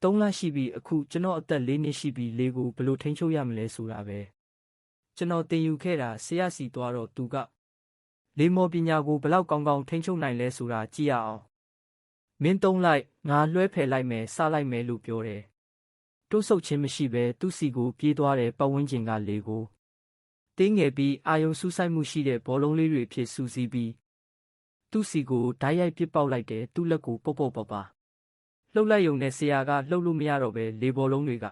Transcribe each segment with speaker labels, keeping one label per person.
Speaker 1: 3 လရှိပြီအခုကျွန်တော်အသက်4 နှစ်ရှိပြီလေကိုဘယ်လိုထိန်းချုပ်ရမလဲဆိုတာပဲကျွန်တော်သင်ယူခဲ့တာဆရာစီသွားတော့သူကလေမော်ပညာကိုဘယ်လောက်ကောင်းကောင်းထိန်းချုပ်နိုင်လဲဆိုတာကြည့်ရအောင်မင်းသုံးလိုက်ငါလွှဲဖယ်လိုက်မယ်စားလိုက်မယ်လို့ပြောတယ်တိုးဆုပ်ခြင်းမရှိဘဲသူ့စီကိုပြေးသွားတဲ့ပတ်ဝန်းကျင်ကလေကိုတင်းငယ်ပြီးအာယုံစူးစိုက်မှုရှိတဲ့ဘောလုံးလေးတွေဖြစ်စူးစီးပြီးသူ့စီကိုဓာတ်ရိုက်ပစ်ပေါက်လိုက်တယ်သူ့လက်ကိုပုတ်ပုတ်ပါပါလှုပ်လိုက်ယုံနဲ့ဆရာကလှုပ်လို့မရတော့ပဲလေဘောလုံးတွေ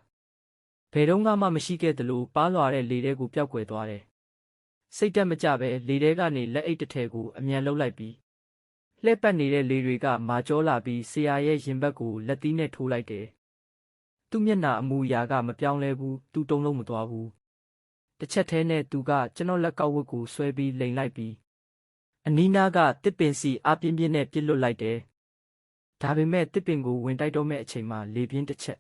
Speaker 1: ကဘယ်တော့မှမရှိခဲ့သလိုပါလွာတဲ့လေထဲကိုပျောက်ကွယ်သွားတယ်စိတ်တက်မကြပဲလေထဲကနေလက်အိတ်တစ်ထည်ကိုအမြန်လှုပ်လိုက်ပြီးလှည့်ပတ်နေတဲ့လေတွေကမာကျောလာပြီးဆရာရဲ့ရင်ဘတ်ကိုလက်သီးနဲ့ထိုးလိုက်တယ်သူ့မျက်နှာအမူအရာကမပြောင်းလဲဘူးသူ့တုံးလုံးမသွားဘူးတစ်ချက်တည်းနဲ့သူကကျွန်တော်လက်ကောက်ဝတ်ကိုဆွဲပြီးလိန်လိုက်ပြီးအနီးနားကတစ်ပင်စီအပြင်းပြင်းနဲ့ပြစ်လွတ်လိုက်တယ်ဒါပေမဲ့တစ်ပင်ကိုဝင်တိုက်တော့မဲ့အချိန်မှာလေပြင်းတစ်ချက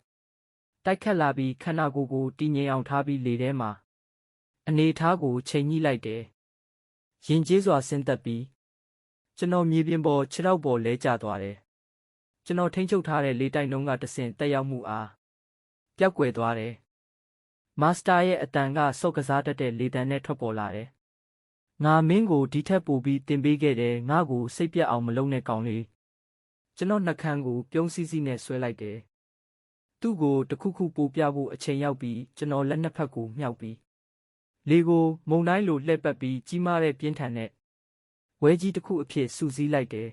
Speaker 1: ်တိုက်ခတ်လာပြီးခန္ဓာကိုယ်ကိုတည်ငြိမ်အောင်ထားပြီးလေထဲမှာအနေထားကိုချိန်ညှိလိုက်တယ်ရင်ကျေးစွာဆင်းသက်ပြီးကျွန်တော်မြေပြင်ပေါ်ခြေထောက်ပေါ်လဲကျသွားတယ်ကျွန်တော်ထိန်းချုပ်ထားတဲ့လေတိုက်နှုန်းကတဆင့်တက်ရောက်မှုအားပျောက်ကွယ်သွားတယ်မာစတာရဲ့အတန်ကစော့ကစားတတ်တဲ့လေတံနဲ့ထွက်ပေါ်လာတယ်ငါမင်းကိုဒီထက်ပိုပြီးတင်ပေးခဲ့တယ်ငါ့ကိုစိတ်ပြတ်အောင်မလုပ်နဲ့ကောင်လေးကျွန်တော်နှကန်းကိုပြုံးစည်းစည်းနဲ့ဆွဲလိုက်တယ်သူ့ကိုတခုခုပိုပြဖို့အချိန်ရောက်ပြီးကျွန်တော်လက်နှစ်ဖက်ကိုမြှောက်ပြီးလေကိုမုန်တိုင်းလိုလှည့်ပတ်ပြီးကြီးမားတဲ့ပြင်းထန်တဲ့ဝဲကြီးတစ်ခုအဖြစ်စူးစီးလိုက်တယ်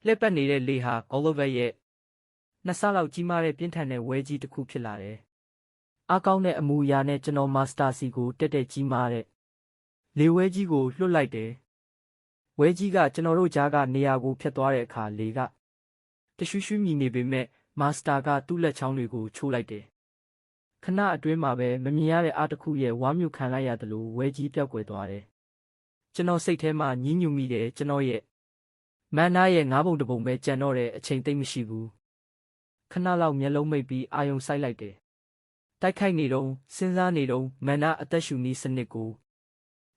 Speaker 1: လှည့်ပတ်နေတဲ့လေဟာအော်လိုဗာရဲ့နှစ်ဆလောက်ကြီးမားတဲ့ပြင်းထန်တဲ့ဝဲကြီးတစ်ခုဖြစ်လာတယ်အားကောင်းတဲ့အမူအရာနဲ့ကျွန်တော်မာစတာစီကိုတက်တက်ကြီးမားတဲ့လေဝဲကြီးကိုလွှတ်လိုက်တယ်ဝဲကြီးကကျွန်တော်တို့ကြားကနေရာကိုဖျက်သွားတဲ့အခါလေကတရှူးရှူးမြည်နေပေမဲ့မာစတာကသူ့လက်ချောင်းတွေကိုချိုးလိုက်တယ်ခဏအတွင်းမှာပဲမမြင်ရတဲ့အားတစ်ခုရဲ့ဝါမြူခံလိုက်ရတယ်လို့ဝဲကြီးပြောက်ကွယ်သွားတယ်ကျွန်တော်စိတ်ထဲမှာညှဉ်းညူမိတယ်ကျွန်တော်ရဲ့မန်နာရဲ့9 ပုံတစ်ပုံပဲကြံတော့တဲ့အချိန်သိမ့်မရှိဘူးခဏလောက်မျက်လုံးမိတ်ပြီးအာယုံစိုက်လိုက်တယ်တိုက်ခိုက်နေတော့စဉ်းစားနေတော့မန်နာအသက်ရှူနည်းစနစ်ကို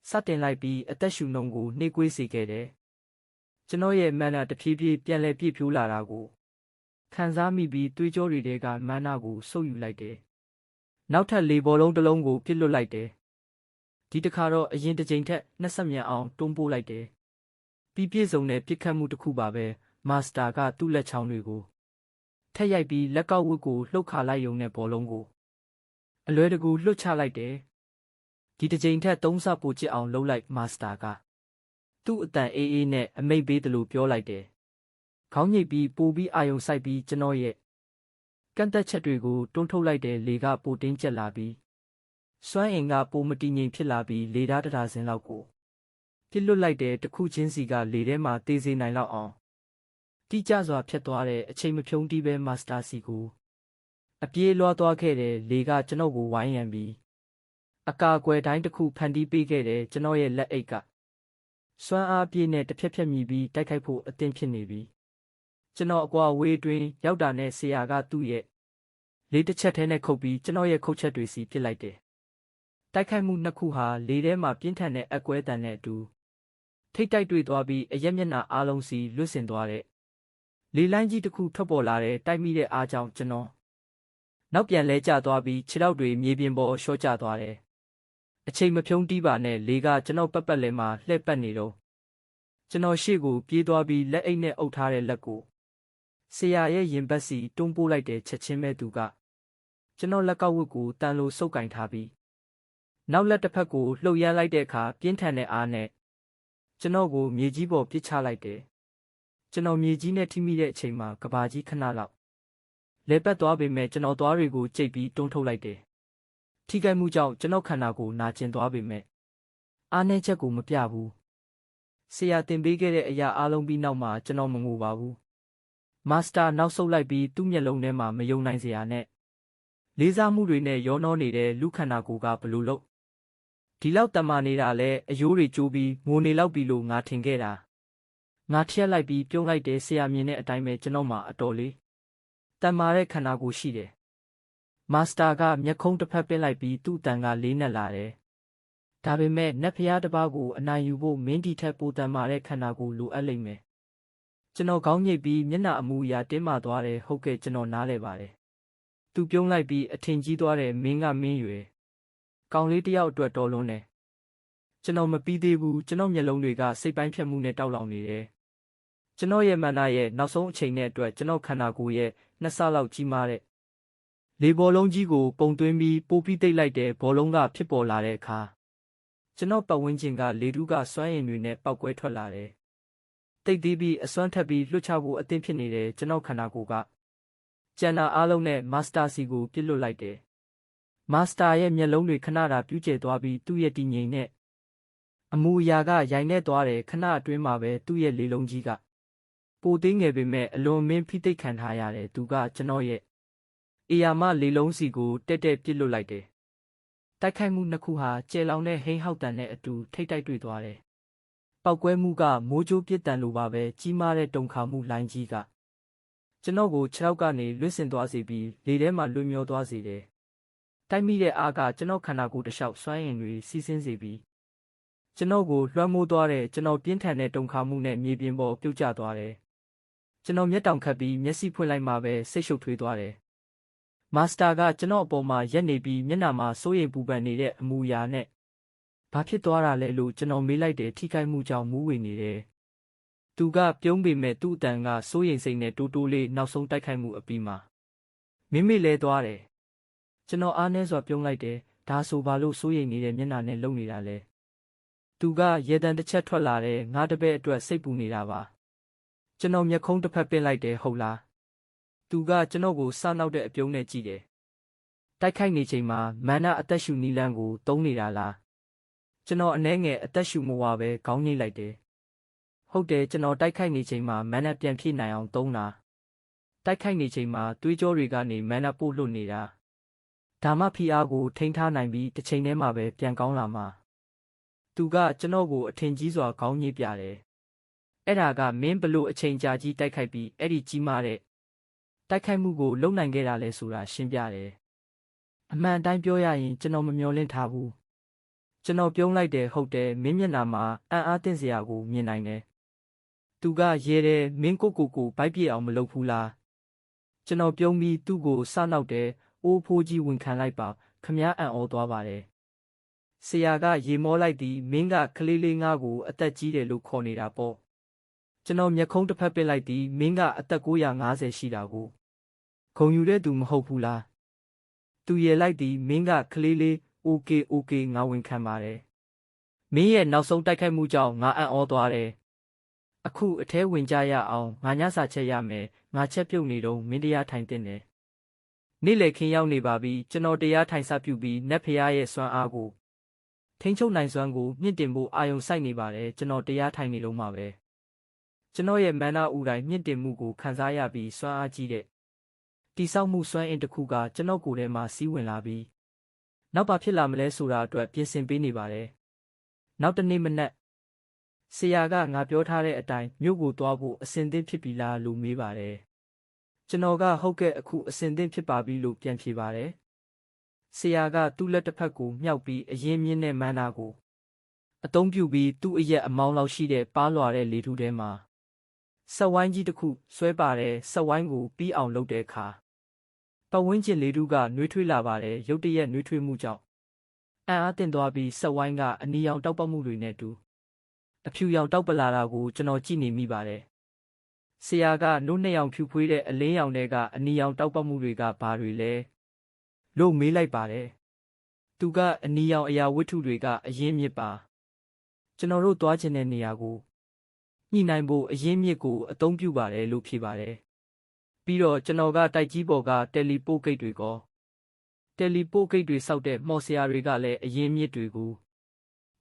Speaker 1: စတင်လိုက်ပြီးအသက်ရှူနှုန်းကိုနှေးကွေးစေခဲ့တယ်ကျွန်တော်ရဲ့မန်နာတဖြည်းဖြည်းပြန်လည်ပြည့်ဖြိုးလာတာကိုခံစားမိပြီးသွေးကြောတွေထဲကမန်နာကိုဆုပ်ယူလိုက်တယ်နောက်ထပ်လေဘောလုံးတစ်လုံးကိုပစ်လွတ်လိုက်တယ်ဒီတစ်ခါတော့အရင်တစ်ချိန်ထက်နှစ်ဆက်မြန်အောင်တွန်းပို့လိုက်တယ်ပြီးပြည့်စုံတဲ့ပြစ်ခတ်မှုတစ်ခုပါပဲမာစတာကသူ့လက်ချောင်းတွေကိုထက်ရိုက်ပြီးလက်ကောက်ဝတ်ကိုလှုပ်ခါလိုက်ယုံတဲ့ဘောလုံးကိုအလွယ်တကူလွတ်ချလိုက်တယ်ဒီတစ်ချိန်ထက်3 ဆပိုချစ်အောင်လှုပ်လိုက်မာစတာကသူ့အတန်အေးအေးနဲ့အမိတ်ပေးတယ်လို့ပြောလိုက်တယ်ခေါင်းညိတ်ပြီးပိုပြီးအာယုံစိုက်ပြီးကျွန်တော်ရဲ့ကန့်သက်ချက်တွေကိုတွန်းထုတ်လိုက်တဲ့လေကပိုတင်းကျပ်လာပြီးစွမ်းအင်ကပိုမတည်ငြိမ်ဖြစ်လာပြီးလေဓာတ်တရာစင်းလောက်ကိုပြစ်လွတ်လိုက်တဲ့တစ်ခုချင်းစီကလေထဲမှာတေးစေနိုင်လောက်အောင်တိကျစွာဖြတ်သွားတဲ့အချိန်မဖြုံးတီးပဲမာစတာစီကိုအပြေးလွှားသွားခဲ့တဲ့လေကကျွန်တော်ကိုဝိုင်းရံပြီးအကာအကွယ်တိုင်းတစ်ခုဖန်တီးပေးခဲ့တဲ့ကျွန်တော်ရဲ့လက်အိတ်ကစွမ်းအားပြည့်နဲ့တစ်ဖြက်ဖြက်မြည်ပြီးတိုက်ခိုက်ဖို့အသင့်ဖြစ်နေပြီကျွန်တော်အကွာဝေးတွင်ရောက်တာနဲ့ဆရာကသူ့ရဲ့လေတစ်ချက်ထဲနဲ့ခုတ်ပြီးကျွန်တော်ရဲ့ခုတ်ချက်တွေစီပစ်လိုက်တယ်တိုက်ခိုက်မှုနှစ်ခုဟာလေထဲမှာပြင်းထန်တဲ့အကွဲတန်နဲ့အတူထိတ်တိုက်တွေ့သွားပြီးအရက်မျက်နှာအားလုံးစီလွတ်ဆင်သွားတဲ့လေလိုင်းကြီးတစ်ခုထွက်ပေါ်လာတဲ့တိုက်မိတဲ့အားကြောင့်ကျွန်တော်နောက်ပြန်လဲကျသွားပြီးခြေထောက်တွေမြေပြင်ပေါ်လျှော့ကျသွားတယ်အချိန်မဖြုံးတီးပါနဲ့လေကကျွန်တော်ပတ်လဲမှာလှည့်ပတ်နေတော့ကျွန်တော်ရှေ့ကိုပြေးသွားပြီးလက်အိတ်နဲ့အုပ်ထားတဲ့လက်ကိုဆရာရဲ့ရင်ဘတ်စီတွန်းပို့လိုက်တဲ့ချက်ချင်းပဲသူကကျွန်တော်လက်ကောက်ဝတ်ကိုတန်လိုစုပ်ကင်ထားပြီးနောက်လက်တစ်ဖက်ကိုလှုပ်ရမ်းလိုက်တဲ့အခါပြင်းထန်တဲ့အားနဲ့ကျွန်တော်ကိုမြေကြီးပေါ်ပစ်ချလိုက်တယ်ကျွန်တော်မြေကြီးနဲ့ထိမိတဲ့အချိန်မှာကဘာကြီးခဏလောက်လဲပတ်သွားပေမဲ့ကျွန်တော်သွားတွေကိုကြိတ်ပြီးတွန်းထုတ်လိုက်တယ်ထိခိုက်မှုကြောင့်ကျွန်တော်ခန္ဓာကိုနာကျင်သွားပေမဲ့အားနည်းချက်ကိုမပြဘူးဆရာတင်ပေးခဲ့တဲ့အရာအလုံးပြီးနောက်မှာကျွန်တော်မငိုပါဘူးမာစတာနောက်ဆုတ်လိုက်ပြီးသူ့မျက်လုံးထဲမှာမယုံနိုင်စရာနဲ့လေးစားမှုတွေနဲ့ရောနှောနေတဲ့လူခန္ဓာကိုယ်ကဘလို့လို့ဒီလောက်တမာနေတာလဲအယိုးတွေကျိုးပြီးငိုနေလောက်ပြီလို့ငါထင်ခဲ့တာငါထရက်လိုက်ပြီးပြုံးလိုက်တဲ့ဆရာမြင်တဲ့အတိုင်းပဲကျွန်တော်မှအတော်လေးတမာတဲ့ခန္ဓာကိုယ်ရှိတယ်မာစတာကမျက်ခုံးတစ်ဖက်ပစ်လိုက်ပြီးသူ့တန်ကလေးနက်လာတယ်ဒါပေမဲ့နတ်ဖျားတစ်ပါးကိုအနိုင်ယူဖို့မင်းဒီထက်ပိုတန်မာတဲ့ခန္ဓာကိုယ်လိုအပ်လိမ့်မယ်ကျွန်တော်ခေါင်းညိတ်ပြီးမျက်နှာအမူအရာတင်းမာသွားတယ်ဟုတ်ကဲ့ကျွန်တော်နားလဲပါတယ် သူပြုံးလိုက်ပြီးအထင်ကြီးသွားတယ်မင်းကမင်းရွယ်ကောင်လေးတယောက်အတွက်တော်လွန်းတယ်ကျွန်တော်မပြီးသေးဘူးကျွန်တော်မျက်လုံးတွေကစိတ်ပိုင်းဖြတ်မှုနဲ့တောက်လောင်နေတယ်ကျွန်တော်ရဲ့မန္တရဲ့နောက်ဆုံးအချိန်နဲ့အတွက်ကျွန်တော်ခန္ဓာကိုယ်ရဲ့နှစ်ဆလောက်ကြီးမားတဲ့လေဘောလုံးကြီးကိုပုံသွင်းပြီးပိုးပြီးတိတ်လိုက်တဲ့ဘောလုံးကဖြစ်ပေါ်လာတဲ့အခါကျွန်တော်ပတ်ဝန်းကျင်ကလေထုကစွမ်းအင်တွေနဲ့ပောက်ကွဲထွက်လာတယ်တိတ်သေးပြီးအစွမ်းထက်ပြီးလွှတ်ချဖို့အသင့်ဖြစ်နေတဲ့ကျွန်တော်ခန္ဓာကိုယ်ကကျန်တာအားလုံးနဲ့မာစတာစီကိုပြစ်လွတ်လိုက်တယ်မာစတာရဲ့မျက်လုံးတွေခဏတာပြူးကျဲသွားပြီးသူ့ရဲ့တည်ငြိမ်တဲ့အမူအရာကရိုင်နေသွားတယ်ခဏအတွင်းမှာပဲသူ့ရဲ့လေလုံးကြီးကပိုသေးငယ်ပေမဲ့အလွန်မင်းဖိသိက်ခံထားရတယ်သူကကျွန်တော်ရဲ့အေယာမလေလုံးစီကိုတက်တက်ပြစ်လွတ်လိုက်တယ်တိုက်ခိုက်မှုနှစ်ခုဟာကျဲလောင်တဲ့ဟိန်းဟောက်တန်နဲ့အတူထိတ်တိုက်တွေ့သွားတယ်ပောက်ကွဲမှုကမိုးကြိုးပစ်တန်လိုပါပဲကြီးမားတဲ့တုန်ခါမှုလိုင်းကြီးကကျွန်တော်ကိုခြေထောက်ကနေလွင့်စင်သွားစေပြီးလေထဲမှာလွှင့်မျောသွားစေတယ်တိုက်မိတဲ့အားကကျွန်တော်ခန္ဓာကိုယ်တစ်လျှောက်စွမ်းအင်တွေစီးဆင်းစေပြီးကျွန်တော်ကိုလွှမ်းမိုးသွားတဲ့ကျွန်တော်ပြင်းထန်တဲ့တုန်ခါမှုနဲ့မြေပြင်ပေါ်ပြုတ်ကျသွားတယ်ကျွန်တော်မျက်တောင်ခတ်ပြီးမျက်စိဖွင့်လိုက်မှပဲစိတ်ရှုပ်ထွေးသွားတယ်မာစတာကကျွန်တော်အပေါ်မှာရက်နေပြီးမျက်နှာမှာစိုးရိမ်ပူပန်နေတဲ့အမူအရာနဲ့ဘာဖြစ်သွားတာလဲလို့ကျွန်တော်မေးလိုက်တယ်ထိခိုက်မှုကြောင့်မူးဝေနေတယ်သူကပြုံးပေမဲ့သူ့အတန်ကစိုးရိမ်စိတ်နဲ့တိုးတိုးလေးနောက်ဆုံးတိုက်ခိုက်မှုအပြီးမှာမိမိလဲသွားတယ်ကျွန်တော်အားနည်းစွာပြုံးလိုက်တယ်ဒါဆိုဘာလို့စိုးရိမ်နေတဲ့မျက်နှာနဲ့လုံနေတာလဲသူကရေတံတစ်ချက်ထွက်လာတယ်ငါတပည့်အတွက်စိတ်ပူနေတာပါကျွန်တော်မျက်ခုံးတစ်ဖက်ပစ်လိုက်တယ်ဟုတ်လားသူကကျွန်တော်ကိုစနောက်တဲ့အပြုံးနဲ့ကြည့်တယ်တိုက်ခိုက်နေချိန်မှာမန္နအသက်ရှူနီလန်းကိုတုံးနေတာလားကျွန်တော်အနှဲငယ်အသက်ရှူမဝပဲခေါင်းငိတ်လိုက်တယ်ဟုတ်တယ်ကျွန်တော်တိုက်ခိုက်နေချိန်မှာမန္နပြန်ဖြည့်နိုင်အောင်တုံးတာတိုက်ခိုက်နေချိန်မှာသွေးကြောတွေကနေမန္နပို့လွတ်နေတာဒါမှဖိအားကိုထိန်းထားနိုင်ပြီးတစ်ချိန်တည်းမှာပဲပြန်ကောင်းလာမှာသူကကျွန်တော်ကိုအထင်ကြီးစွာခေါင်းညှိပြတယ်အဲ့ဒါကမင်းဘလို့အချိန်ကြာကြီးတိုက်ခိုက်ပြီးအဲ့ဒီကြီးမားတဲ့တိုက်ခိုက်မှုကိုလုံနိုင်ခဲ့တာလဲဆိုတာရှင်းပြတယ်အမှန်တိုင်းပြောရရင်ကျွန်တော်မမျှော်လင့်ထားဘူးကျွန်တော်ပြုံးလိုက်တယ်ဟုတ်တယ်မင်းမျက်နှာမှာအံ့အားသင့်စရာကိုမြင်နိုင်တယ်သူကရဲတယ်မင်းကိုဗိုက်ပြေအောင်မလုပ်ဘူးလားကျွန်တော်ပြုံးပြီးသူ့ကိုစနောက်တယ်အိုးဖိုးကြီးဝန်ခံလိုက်ပါခမားအံ့ဩသွားပါတယ်ဆရာကရေမောလိုက်သည်မင်းကကလေးလေးငါ့ကိုအသက်ကြီးတယ်လို့ခေါ်နေတာပေါ့ကျွန်တော်မျက်ခုံးတစ်ဖက်ပစ်လိုက်သည်မင်းကအသက်950ရှိတာကိုဂုံယူတဲ့သူမဟုတ်ဘူးလားသူရေလိုက်သည်မင်းကကလေးလေးโอเคငါဝန်ခံပါတယ်မင်းရဲ့နောက်ဆုံးတိုက်ခိုက်မှုကြောင့်ငါအံ့ဩသွားတယ်အခုအထဲဝင်ကြရအောင်ငါညစာချက်ရမယ်ငါချက်ပြုတ်နေတော့မင်းတရားထိုင်တင်တယ်နေ့လေခင်းရောက်နေပါပြီကျွန်တော်တရားထိုင်စပြုပြီးနတ်ဖျားရဲ့စွမ်းအားကိုထိန်းချုပ်နိုင်စွမ်းကိုမြင့်တင်ဖို့အာယုံစိုက်နေပါတယ်ကျွန်တော်တရားထိုင်နေလုံးမှာပဲကျွန်တော်ရဲ့မန္တဥတိုင်းမြင့်တင်မှုကိုခံစားရပြီးစွမ်းအားကြီးတဲ့တိဆောက်မှုစွမ်းအင်တစ်ခုကကျွန်တော်ကိုယ်ထဲမှာစီးဝင်လာပြီးနောက်ဘာဖြစ်လာမလဲဆိုတာအတွက်ပြင်ဆင်ပေးနေပါတယ်နောက်တနေ့မနက်ဆရာကငါပြောထားတဲ့အတိုင်းမြို့ကိုသွားဖို့အဆင်သင့်ဖြစ်ပြီလားလို့မေးပါတယ်ကျွန်တော်ကဟုတ်ကဲ့အခုအဆင်သင့်ဖြစ်ပါပြီလို့ပြန်ဖြေပါတယ်ဆရာကသူ့လက်တစ်ဖက်ကိုမြှောက်ပြီးအရင်မြင့်တဲ့မန္တာကိုအသုံးပြုပြီးသူ့အရက်အမောင်းလောက်ရှိတဲ့ပါးလွှာတဲ့လေထုထဲမှာဆက်ဝိုင်းကြီးတစ်ခုဆွဲပါတယ်ဆက်ဝိုင်းကိုပြီးအောင်လုပ်တဲ့အခါပတ်ဝန်းကျင်လေထုကနှွေးထွေးလာပါတယ်ရုတ်တရက်နှွေးထွေးမှုကြောင့်အံ့အားသင့်သွားပြီးဆက်ဝိုင်းကအနီရောင်တောက်ပမှုတွေနဲ့တူအဖြူရောင်တောက်ပလာတာကိုကျွန်တော်ကြည့်နေမိပါတယ်ဆရာကနို့နှစ်ရောင်ဖြူဖွေးတဲ့အလင်းရောင်တွေကအနီရောင်တောက်ပမှုတွေကဘာတွေလဲလို့မေးလိုက်ပါတယ်သူကအနီရောင်အရာဝတ္ထုတွေကအရင်းမြစ်ပါကျွန်တော်တို့သွားချင်တဲ့နေရာကိုညှိနှိုင်းဖို့အရင်းမြစ်ကိုအသုံးပြုပါတယ်လို့ဖြေပါတယ်ပြီးတော့ကျွန်တော်ကတိုက်ကြီးပေါ်ကတယ်လီပို့ဂိတ်တွေစောက်တဲ့မော်ဆရာတွေကလည်းအရင်းမြစ်တွေကို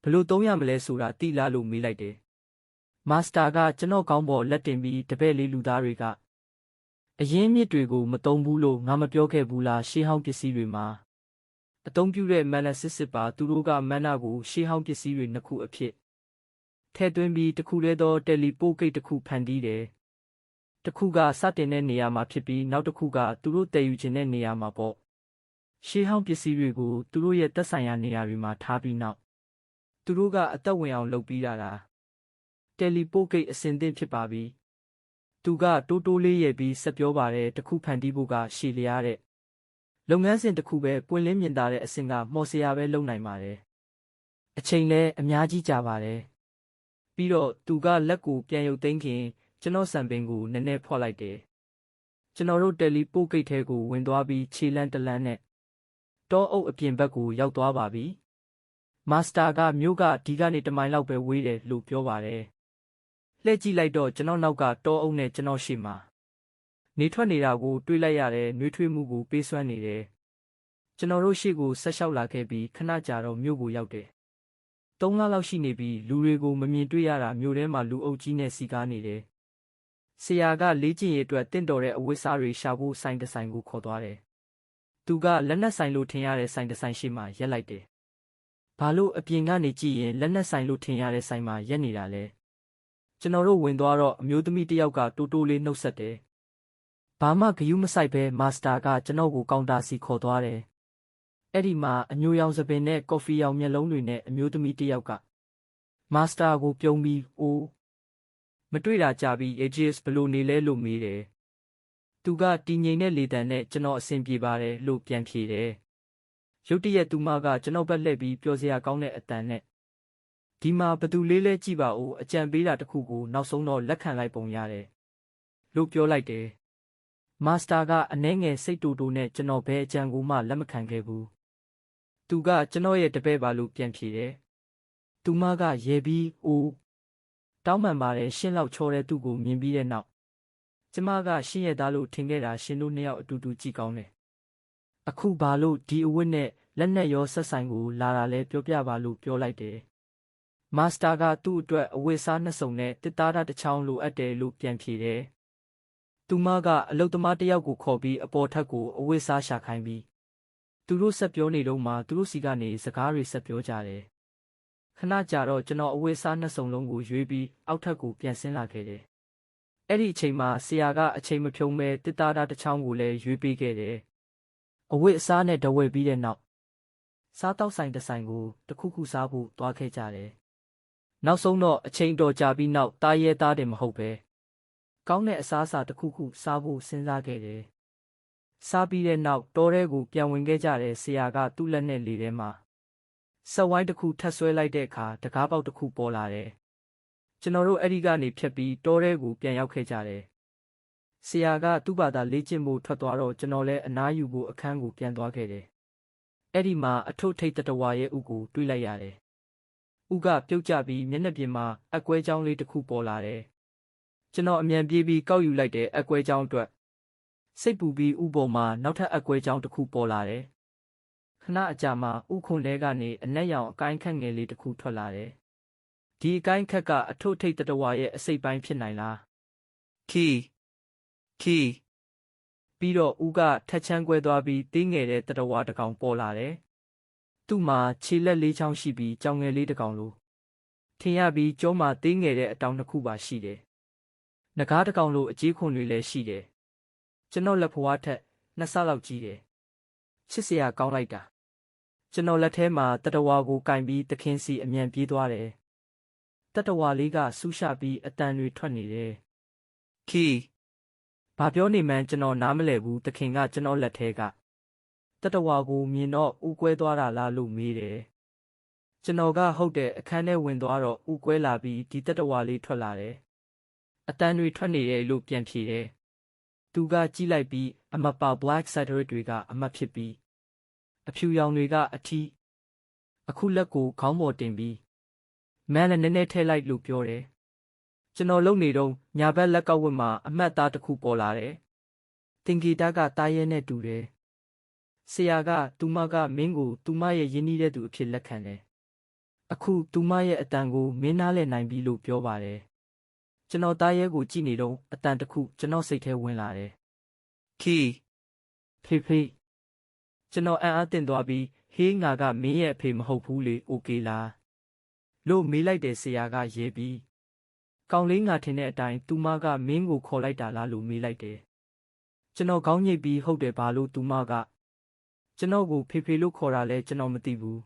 Speaker 1: ဘလို့သုံးရမလဲဆိုတာသိလားလို့မေးလိုက်တယ်မာစတာကကျွန်တော်ကောင်းပေါ်လက်တင်ပြီးတပည့်လေးလူသားတွေကအရင်းမြစ်တွေကိုမသုံးဘူးလို့ငါမပြောခဲ့ဘူးလားရှေးဟောင်းပစ္စည်းတွေမှာအသုံးပြုတဲ့မန္နစစ်ပါသူတို့ကမန္နကိုရှေးဟောင်းပစ္စည်းတွေနှစ်ခုအဖြစ်ထည့်သွင်းပြီးတစ်ခုတည်းသောတယ်လီပို့ဂိတ်တစ်ခုဖန်တီးတယ်တစ်ခုကစတင်တဲ့နေရာမှာဖြစ်ပြီးနောက်တစ်ခုကသူတို့တည်ယူခြင်းတဲ့နေရာမှာပေါ့ရှေးဟောင်းပစ္စည်းတွေကိုသူတို့ရဲ့သက်ဆိုင်ရာနေရာတွေမှာထားပြီးနောက်သူတို့ကအသက်ဝင်အောင်လုပ်ပြီးတာတယ်လီပို့ဂိတ်အဆင်သင့်ဖြစ်ပါပြီသူကတိုးတိုးလေးရဲ့ပြီးဆက်ပြောပါတယ်တစ်ခုဖန်တီးဖို့ကရှည်လျားတဲ့ လုပ်ငန်းစဉ်တစ်ခုပဲပွင့်လင်းမြင်သာတဲ့အဆင့်ကမော်စရာပဲလုပ်နိုင်ပါတယ်အချိန်လည်းအများကြီးကြာပါတယ်ပြီးတော့သူကလက်ကိုပြန်ရုပ်သိမ်းခင်ကျွန်တော်စံပင်ကိုနည်းနည်းဖော့လိုက်တယ်ကျွန်တော်တို့တယ်လီပို့ဂိတ်ထဲကိုဝင်သွားပြီးခြေလန်းတလန်းနဲ့တောအုပ်အပြင်ဘက်ကိုရောက်သွားပါပြီမာစတာကမြို့ကဒီကနေ1 မိုင်လောက်ပဲဝေးတယ်လို့ပြောပါတယ်လှည့်ကြည့်လိုက်တော့ကျွန်တော်နောက်ကတောအုပ်နဲ့ကျွန်တော်ရှေ့မှာနေထွက်နေတာကိုတွေးလိုက်ရတဲ့နှွေးထွေးမှုကိုပေးစွမ်းနေတယ်ကျွန်တော်တို့ရှေ့ကိုဆက်လျှောက်လာခဲ့ပြီးခဏကြာတော့မြို့ကိုရောက်တယ်3 လလောက်ရှိနေပြီးလူတွေကိုမမြင်တွေ့ရတာမြို့ထဲမှာလူအုပ်ကြီးနဲ့စီကားနေတယ်ဆရာကလေ့ကျင့်ရေးအတွက်တင့်တော်တဲ့အဝတ်စားတွေရှာဖို့ဆိုင်တစ်ဆိုင်ကိုခေါ်သွားတယ်သူကလက်နက်ဆိုင်လို့ထင်ရတဲ့ဆိုင်တစ်ဆိုင်ရှိမှရက်လိုက်တယ်ဘာလို့အပြင်ကနေကြည့်ရင်လက်နက်ဆိုင်လို့ထင်ရတဲ့ဆိုင်မှာရက်နေတာလဲကျွန်တော်တို့ဝင်သွားတော့အမျိုးသမီးတစ်ယောက်ကတိုးတိုးလေးနှုတ်ဆက်တယ်ဘာမှဂယုမစိုက်ပဲမာစတာကကျွန်တော်ကိုကောင်တာစီခေါ်သွားတယ်အဲ့ဒီမှာအညိုရောင်စပင်နဲ့ကော်ဖီရောင်မျက်လုံးတွေနဲ့အမျိုးသမီးတစ်ယောက်ကမာစတာကိုပြုံးပြီးအိုးမတွေ့တာကြပြီး AGS ဘလို့နေလဲလို့မေးတယ်သူကတည်ငြိမ်တဲ့လေတံနဲ့ကျွန်တော်အဆင်ပြေပါတယ်လို့ပြန်ဖြေတယ်ရုတ်တရက်သူမကကျွန်တော်ဘက်လှည့်ပြီးပြောစရာကောင်းတဲ့အတန်နဲ့ဒီမှာဘသူလေးလဲကြည့်ပါဦးအကြံပေးတာတစ်ခုကိုနောက်ဆုံးတော့လက်ခံလိုက်ပုံရတယ်လို့ပြောလိုက်တယ်မာစတာကအနှဲငယ်စိတ်တူတူနဲ့ကျွန်တော်ဘဲအကြံကိုမှလက်မခံခဲ့ဘူးသူကကျွန်တော်ရဲ့တပည့်ပါလို့ပြန်ဖြေတယ်သူမကရဲပြီးအိုးတောင်းပန်ပါတယ်ရှင်းလောက်ချောတဲ့သူ့ကိုမြင်ပြီးတဲ့နောက်ကျမကရှင်းရသားလို့ထင်ခဲ့တာရှင်တို့နှစ်ယောက်အတူတူကြည့်ကောင်းတယ်အခုဘာလို့ဒီအဝတ်နဲ့လက်နက်ရောဆက်ဆိုင်ကိုလာတာလဲပြောပြပါလို့ပြောလိုက်တယ်မာစတာကသူ့အတွက်အဝတ်စားနှစ်စုံနဲ့တစ်သားတစ်ချောင်းလိုအပ်တယ်လို့ပြန်ဖြေတယ်သူမကအလုတ်သမားတစ်ယောက်ကိုခေါ်ပြီးအပေါ်ထပ်ကိုအဝတ်စားရှာခိုင်းပြီးသူတို့ဆက်ပြောနေတော့မှသူတို့စီကနေစကားတွေဆက်ပြောကြတယ်ခဏကြာတော့ကျွန်တော်အဝတ်စားနှစ်စုံလုံးကိုရွေးပြီးအောက်ထပ်ကိုပြန်ဆင်းလာခဲ့တယ်အဲ့ဒီအချိန်မှာဆရာကအချိန်မဖြုံးပဲတစ်သားတစ်ချောင်းကိုလည်းရွေးပေးခဲ့တယ်အဝတ်အစားနဲ့တဝဲပြီးတဲ့နောက်စားတောက်ဆိုင်တစ်ဆိုင်ကိုတခုခုစားဖို့သွားခဲ့ကြတယ်နောက်ဆုံးတော့အချိန်တော်ကြာပြီးနောက်တားရဲသားတယ်မဟုတ်ပဲကောင်းတဲ့အစားအစာတစ်ခုခုစားဖို့စဉ်းစားခဲ့တယ်စားပြီးတဲ့နောက်တောထဲကိုပြန်ဝင်ခဲ့ကြတယ်ဆရာကသူ့လက်နဲ့လေထဲမှာဆက်ဝိုင်းတစ်ခုထပ်ဆွဲလိုက်တဲ့အခါတကားပေါက်တစ်ခုပေါ်လာတယ်ကျွန်တော်တို့အဲ့ဒီကနေဖြတ်ပြီးတောထဲကိုပြန်ရောက်ခဲ့ကြတယ်ဆရာကသူ့ဘာသာလေ့ကျင့်ဖို့ထွက်သွားတော့ကျွန်တော်လည်းအနားယူဖို့အခန်းကိုပြန်သွားခဲ့တယ်အဲ့ဒီမှာအထုပ်ထိတ်တဝါရဲ့ဥကိုတွေးလိုက်ရတယ်ဥကပြုတ်ကျပြီးမျက်နှာပြင်မှာအကွဲကြောင်းလေးတစ်ခုပေါ်လာတယ်ကျွန်တော်အမြန်ပြေးပြီးကောက်ယူလိုက်တဲ့အကွဲကြောင်းအတွက်စိတ်ပူပြီးဥပေါ်မှာနောက်ထပ်အကွဲကြောင်းတစ်ခုပေါ်လာတယ်ခဏအကြာမှာဥခွန်ထဲကနေအနက်ရောင်အကိုင်းခက်ငယ်လေးတစ်ခုထွက်လာတယ်ဒီအကိုင်းခက်ကအထုပ်ထိတ်တဝါရဲ့အစိတ်ပိုင်းဖြစ်နိုင်လားခီပြီးတော့ဦးကထက်ချမ်းကွဲသွားပြီးသေးငယ်တဲ့တဝါတစ်ကောင်ပေါ်လာတယ်သူ့မှာခြေလက်လေးချောင်းရှိပြီးကြောင်ငယ်လေးတစ်ကောင်လိုထင်ရပြီးကျောမှာသေးငယ်တဲ့အတောင်တစ်ခုပါရှိတယ်နဂါးတစ်ကောင်လိုအကြီးခွန်တွေလည်းရှိတယ်ကျွန်တော်လက်ဖွားထက်2 ဆလောက်ကြီးတယ်ချစ်စရာကောင်းလိုက်တာကျွန်တော်လက်ထဲမှာတဝါကိုကင်ပြီးသခင်စီအမြန်ပြေးသွားတယ်တဝါလေးကဆူးရှပြီးအတန်တွေထွက်နေတယ်ဘာပြောနေမှန်းကျွန်တော်နားမလည်ဘူးသခင်ကကျွန်တော်လက်ထဲကတဝါကိုမြင်တော့ဥကွဲသွားတာလားလို့မေးတယ်ကျွန်တော်ကဟုတ်တယ်အခန်းထဲဝင်သွားတော့ဥကွဲလာပြီးဒီတဝါလေးထွက်လာတယ်အတန်တွေထွက်နေတယ်လို့ပြန်ဖြေတယ်သူကကြည့်လိုက်ပြီးအမပါ black cider တွေကအမတ်ဖြစ်ပြီးအဖြူရောင်တွေကအထီးအခုလက်ကိုခေါင်းပေါ်တင်ပြီးမန်လည်းနည်းနည်းထဲလိုက်လို့ပြောတယ်ကျွန်တော်လုံနေတော့ညာဘက်လက်ကောက်ဝတ်မှာအမှတ်သားတစ်ခုပေါ်လာတယ်တင်ဂီတာကတားရဲနဲ့တူတယ်ဆရာကသူမကမင်းကိုသူမရဲ့ရင်းနှီးတဲ့သူအဖြစ်လက်ခံတယ်အခုသူမရဲ့အတန်ကိုမင်းနားလည်နိုင်ပြီလို့ပြောပါတယ်ကျွန်တော်တားရဲကိုကြည့်နေတော့အတန်တစ်ခုကျွန်တော်စိတ်ထဲဝင်လာတယ်ဖေကျွန်တော်အံ့အားသင့်သွားပြီးဟေးငါကမင်းရဲ့အဖေမဟုတ်ဘူးလေโอเคလားလို့မေးလိုက်တယ်ဆရာကရဲပြီးကောင်လေးငါထင်တဲ့အတိုင်းသူမကမင်းကိုခေါ်လိုက်တာလားလို့မေးလိုက်တယ်ကျွန်တော်ခေါင်းညိတ်ပြီးဟုတ်တယ်ဘာလို့သူမကကျွန်တော်ကိုဖေလို့ခေါ်တာလဲကျွန်တော်မသိဘူး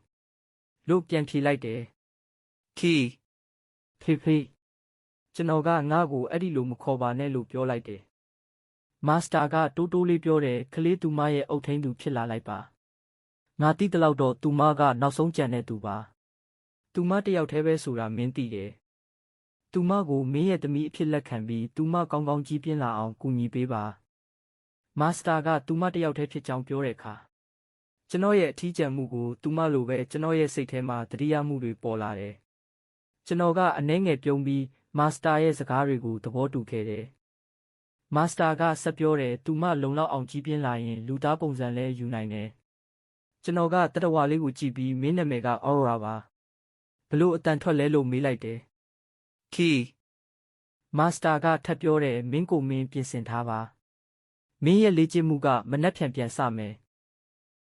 Speaker 1: လို့ပြန်ဖြေလိုက်တယ်ဖေကျွန်တော်ကငါ့ကိုအဲ့ဒီလိုမခေါ်ပါနဲ့လို့ပြောလိုက်တယ် မာစတာကတိုးတိုးလေးပြောတယ်ကလေးသူမရဲ့အုပ်ထိန်းသူဖြစ်လာလိုက်ပါငါသိတလောက်တော့သူမကနောက်ဆုံးကြံတဲ့သူပါသူမတယောက်တည်းပဲဆိုတာမင်းသိတယ်သူမကိုမင်းရဲ့သမီးအဖြစ်လက်ခံပြီးသူမကောင်းကောင်းကြီးပြင်းလာအောင်ကူညီပေးပါမာစတာကသူမတယောက်တည်းဖြစ်ကြောင်းပြောတဲ့အခါကျွန်တော်ရဲ့အထီးကျန်မှုကိုသူမလိုပဲကျွန်တော်ရဲ့စိတ်ထဲမှာတတိယမှုတွေပေါ်လာတယ်ကျွန်တော်ကအနှဲငယ်ပြုံးပြီးမာစတာရဲ့စကားတွေကိုသဘောတူခဲ့တယ်မာစတာကဆက်ပြောတယ်သူမလုံလောက်အောင်ကြီးပြင်းလာရင်လူသားပုံစံလဲယူနိုင်တယ်ကျွန်တော်ကတတဝါလေးကိုကြည့်ပြီးမင်းနာမည်ကအော်ရာပါဘလို့အတန်ထွက်လဲလို့မေးလိုက်တယ်ခီမာစတာကထပ်ပြောတယ်မင်းကိုမင်းပြင်ဆင်ထားပါမင်းရဲ့လေ့ကျင့်မှုကမနှက်ပြန်စမယ်